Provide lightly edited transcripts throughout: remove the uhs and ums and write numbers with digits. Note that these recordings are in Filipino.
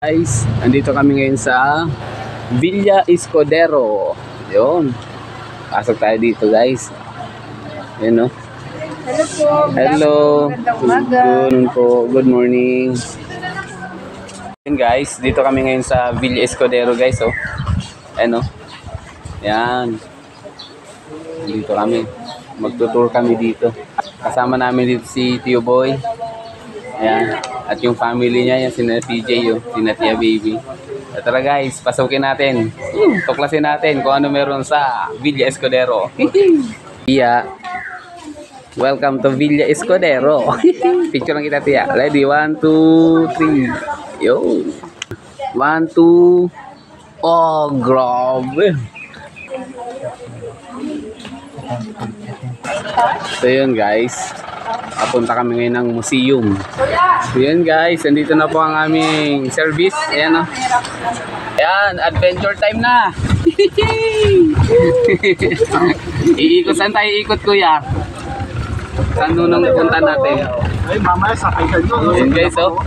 Guys, andito kami ngayon sa Villa Escudero. Yun. Pasok tayo dito, guys. Yun, no? Hello po. Hello. Good morning. Yun, guys. Dito kami ngayon sa Villa Escudero, guys, oh. Ayan, no? Yan. Dito kami. Magtutour kami dito. Kasama namin dito si Tio Boy. Ayan. At yung family niya, yung sina PJ, yung sina Tia Baby. So, tara guys, pasukin natin. Tuklasin natin kung ano meron sa Villa Escudero. Tia, welcome to Villa Escudero. Picture lang kita, Tia. Ready? 1, 2, 3. Yo. 1, 2. Oh, grabe. So yun guys, papunta kami ngayon ng museum. So yun guys, andito na po ang aming service. Ayan, oh. Ayan, adventure time na. Iikot, saan tayo iikot, kuya? Saan nung punta natin? Ay, mamaya sakay ka nyo. Yun guys, oh.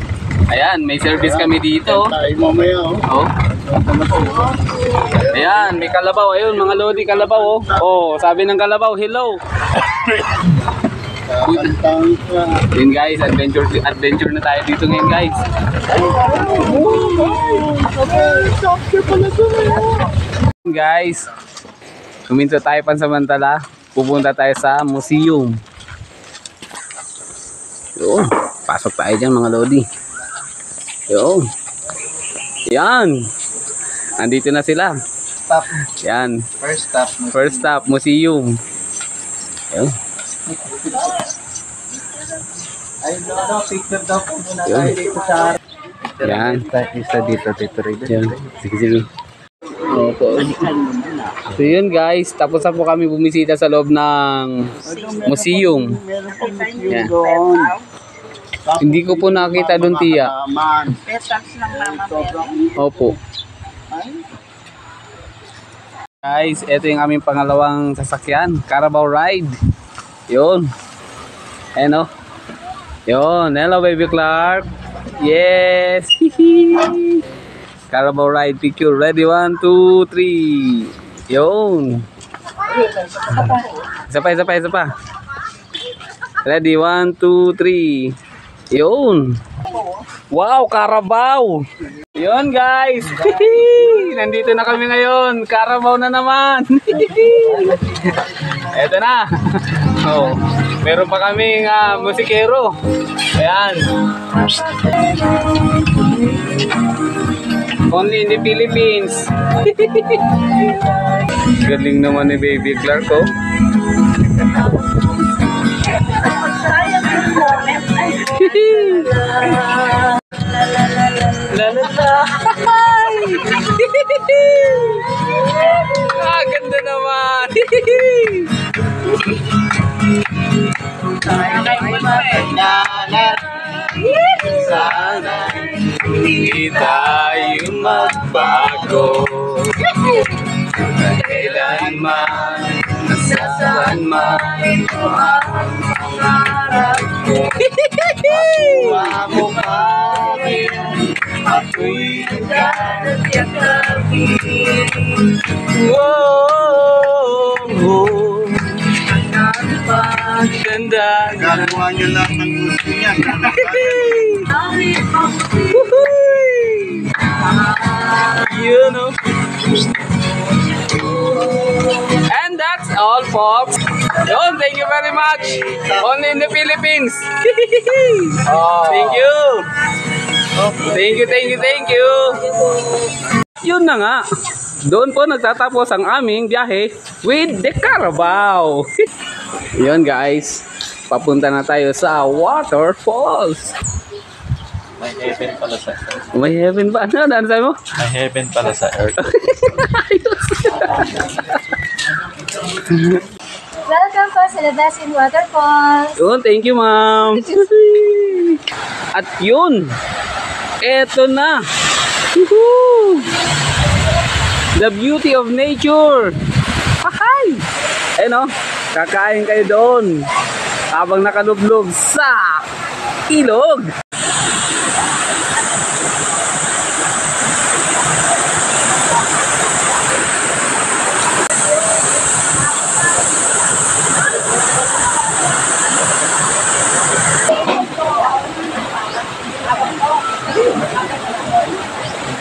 Ayan, may service kami dito. Ay, mamaya, Oh. Ayan, may kalabaw. Ayun, mga lodi, kalabaw, oh. Oh, sabi ng kalabaw, hello. Yun guys, adventure na tayo dito ngayon, guys. Guys, kuminto tayo pansamantala. Pupunta tayo sa museum. Yun, pasok tayo dyan, mga lodi. Yun. Yan. Andito na sila. Stop. Yan. First stop. Museum. Ayun. Ay, no, picture daw po muna tayo dito sa... Yan. Isa dito, Ray. Yan. Sige. So yun guys, tapos na po kami bumisita sa loob ng museum. Meron po museum Yan. doon. Hindi ko po nakita doon, Tia. Opo. Guys, ito yung aming pangalawang sasakyan, Carabao Ride. Yun. Ayan, oh. Yun. Hello, baby Clark. Yes. Carabao Ride picture. Ready? 1, 2, 3. Yun. Isa pa. Ready? 1, 2, 3. Yun. Wow, Carabao. Yun guys. Nandito na kami ngayon. Carabao na naman. Eto na. Oh, meron pa kaming musikero. Ayan. Only in the Philippines. Galing naman ni Baby Clark, oh. Ganda naman. Sana hindi tayo magbago. Kailanman, nasaan man, ito ang pangarap ko. Mamukha rin, ako'y nagkakapin. Oh, ganda. Gagawa nyo lang ng gusto niyan. You know. And that's all, folks. Yun, thank you very much. Only in the Philippines. Thank you. Thank you. Yun na nga. Doon po nagtatapos ang aming biyahe with the Carabao. Yun guys, papunta na tayo sa waterfalls. May heaven pala sa earth. May heaven ba? Ano sabi mo? May heaven pala sa earth. Welcome po sa Ladasin Waterfalls. Yun, thank you ma'am. At yun, eto na. Woohoo! The beauty of nature. Hi! Eh no, kakain kayo doon habang nakalublog sa ilog.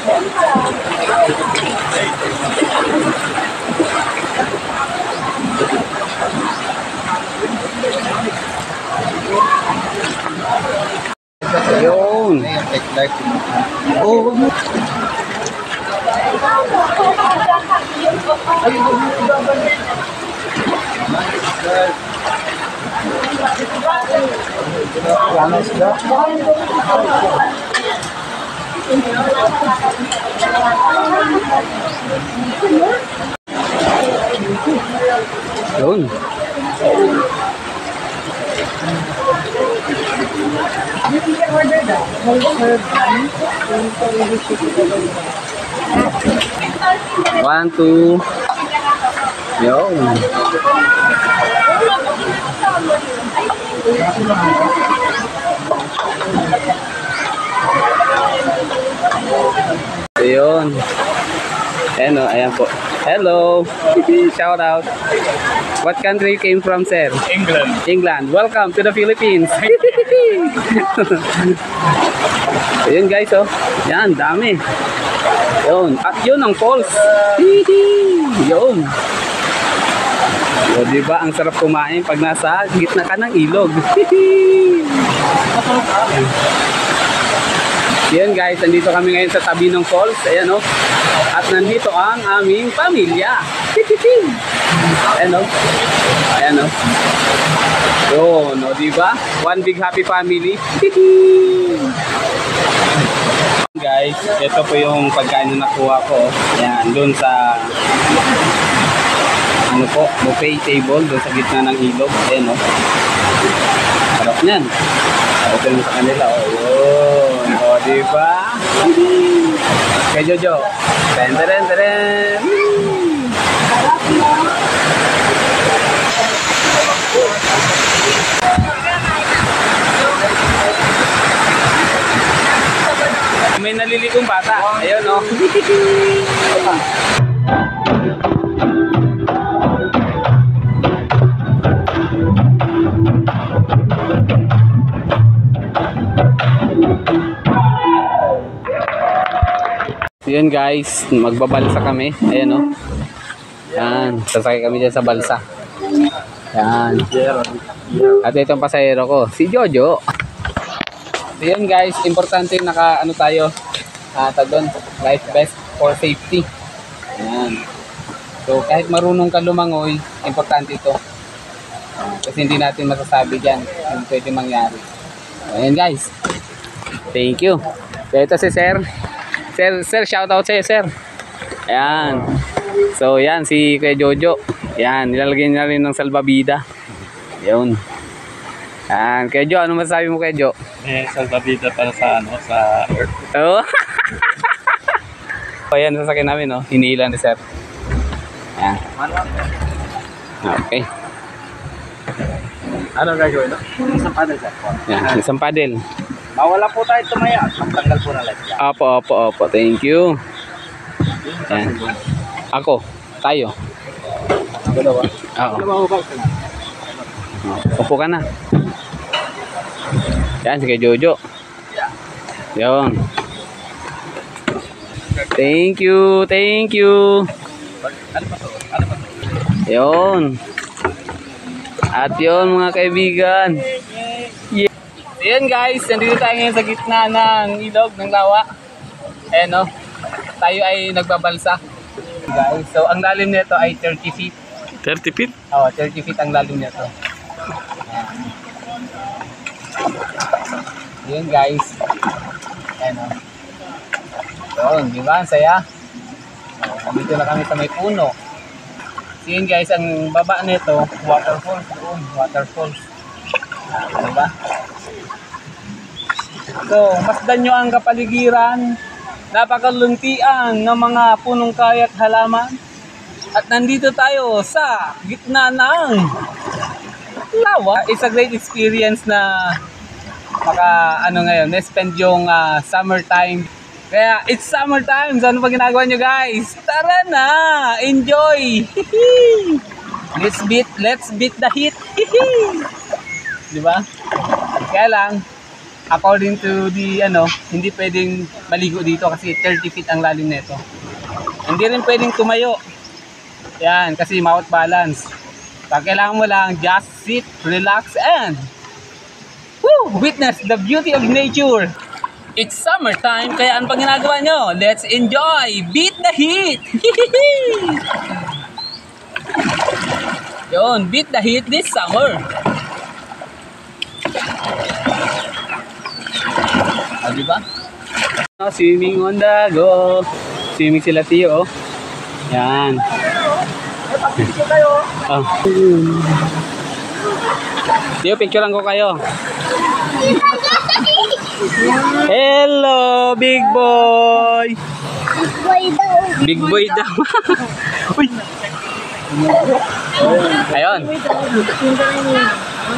Ayun. Oh, wag mo. Ano sila? Ayun. One, two. Yun. Ayun. Ayan o, ayan po. Hello. Shout out. What country you came from, sir? England. England. Welcome to the Philippines. Ayun guys, oh. Yan, dami. Yun. At yun ang falls. Yun. O, diba? Ang sarap kumain pag nasa gitna ka ng ilog. Yan guys, nandito kami ngayon sa tabi ng falls. Ayan o. At nandito ang aming pamilya. Ayan o. Ayan o. Yun o, diba? One big happy family. Guys, ito po yung pagkain na nakuha ko. Ayan, doon sa ano po, buffet table doon sa gitna ng ilog. Ayan o. Sarap niyan. Sarap din sa kanila. O, yun. O, diba? Kay Jojo. Tren, tren, tren. May nalilikong bata. Ayun o. Yun guys, magbabalsa kami. Ayan o. Yan, sasakay kami dyan sa balsa. Yan. At itong pasahero ko, si Jojo. Yun guys, importante naka ano tayo, doon, life vest for safety. Ayan. So kahit marunong ka lumangoy, importante ito. Kasi hindi natin masasabi dyan kung pwede mangyari. Ayan guys. Thank you. So ito si Sir. Sir, shout out sa'yo, Sir. Ayan. So yan, si Kuya Jojo. Yan, nilalagay niya rin ng salbabida. Yun. Yan, Kuya Jo, ano masasabi mo, Kuya Jo? Salbabida para sa ano, sa Earth. Oo. So yan, sasakyan namin, no? Hinihila ni Sir. Yan. Okay. Ano gagawin? Isang paddle, sir. Yan, isang paddle. Mawala po tayo tumaya. Magtanggal po na light. Opo. Thank you. Yan. Ako. Tayo. Dalawa. Oo. Dalawa ka na. Upo ka na. Yan, sige Jojo. Yun. Thank you. Ano pa to? Yun. At yun mga kaibigan. Yeah. Ayan guys, nandito tayo ngayon sa gitna ng ilog, ng lawa. Ayan o. Tayo ay nagbabalsa. Guys, so ang lalim nito ay 30 feet. 30 feet? Oo, 30 feet ang lalim nito. Ayan guys. Ayan o. Yun, di ba? Ang saya. Nandito na kami sa may puno. Ayan guys, ang baba nito, waterfalls. Waterfalls. Di ba? So, masdan nyo ang kapaligiran. Napakaluntian ng mga punong kahoy at halaman. At nandito tayo sa gitna ng lawa. It's a great experience na na-spend yung summertime. Kaya it's summertime. So ano pa ginagawa nyo guys? Tara na! Enjoy! Let's beat the heat! Diba? Kaya lang, according to the hindi pwedeng maligo dito kasi 30 feet ang lalim nito. Hindi rin pwedeng tumayo. Yan, kasi mouth balance. Pag kailangan mo lang, just sit, relax, and witness the beauty of nature. It's summertime, kaya ano pang ginagawa nyo? Let's enjoy! Beat the heat! Yun, beat the heat this summer. Diba? Swimming on the go. Swimming sila Tio. Yan. Oh. Tio, picturean ko kayo. Hello, big boy. Big boy daw. Uy. Ayun.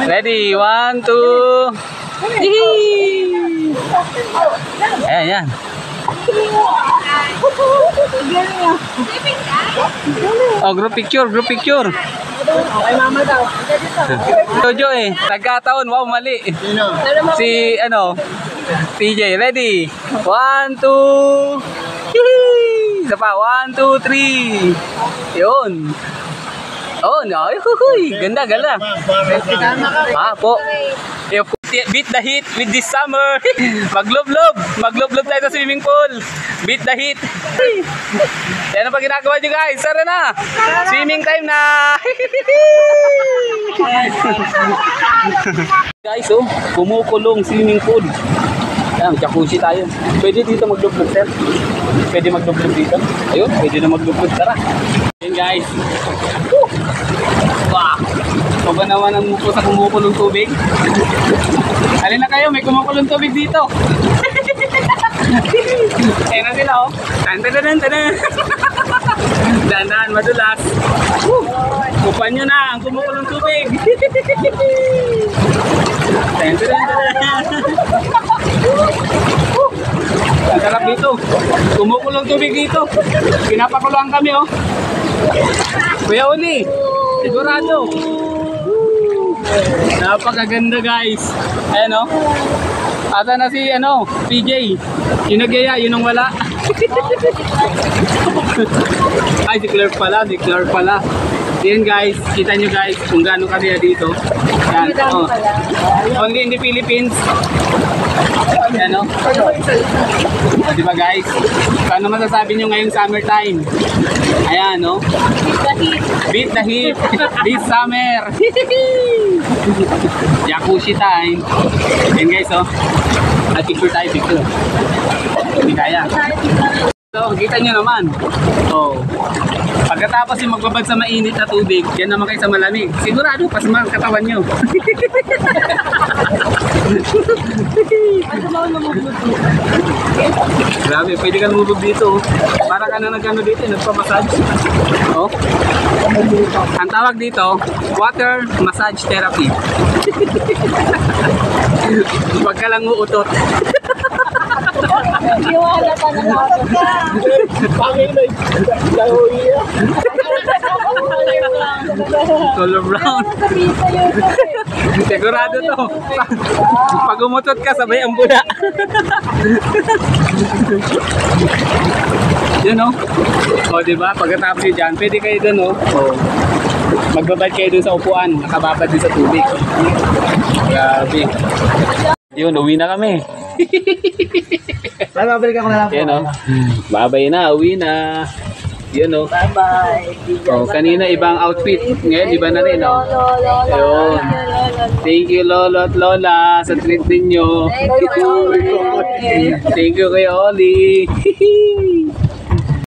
Ready, 1, 2. Ayan, yan. Oh, group picture, group picture. Okay, mama daw. Jojo nagkataon, wow, mali. Si, TJ, ready? 1, 2. Isa pa, 1, 2, 3. Yun. Oh, no. Ganda, ganda. Po. Beat the heat with this summer. Maglublob. Maglublob tayo sa swimming pool. Beat the heat. Yan ang pag ginagawa nyo guys. Tara na. Swimming time na. Guys, kumukulong swimming pool. Yan, jacuzzi tayo. Pwede dito maglublob, sir. Pwede maglublob dito. Ayun, pwede na maglublob. Tara. Yan guys. Wow. Ito ba naman ang muko sa kumukulong tubig? Halina kayo, may kumukulong tubig dito. Ayan na sila Tan-tan-tan-tan. Dandan, madulas. Upan nyo na ang kumukulong tubig. Tan-tan-tan-tan. Ang sarap dito. Kumukulong tubig dito. Pinapakuluan kami Kuya Uli, sigurado. Napakaganda guys. Ayan ata na si PJ. Yung nagyaya, yun ang wala. Ay, si Claire pala. Yan guys, kita nyo guys kung gaano kaya dito. Yan, only in the Philippines. Yan diba guys? Paano masasabi nyo ngayong summertime? Ayan Beat the heat this summer. Jacuzzi time. Yan guys picture tayo, picture. Hindi kaya. So, kita nyo naman. Pagkatapos yung magbabad sa mainit na tubig, yan naman kayo sa malamig. Sigurado, pasama ang katawan nyo. Grabe, pwede ka lumubog dito. Para ka na nagkano dito, nagpamassage. Ang tawag dito, water massage therapy. Huwag ka lang uutot. Iwala ka na Color brown. Sigurado to. Pag umutot ka, sabay ang bula. Yun diba? Pagkatapos nyo dyan, pwede kayo dun magbabad kayo dun sa upuan. Nakababad dun sa tubig. Grabe. Yun, uwi na kami. Babalik ako na lang po. Yan babay na, uwi na. Yun Bye-bye. Kanina ibang outfit. Ngayon iba na rin Ayun. Thank you Lolo at Lola sa treat ninyo. Thank you kay Oli.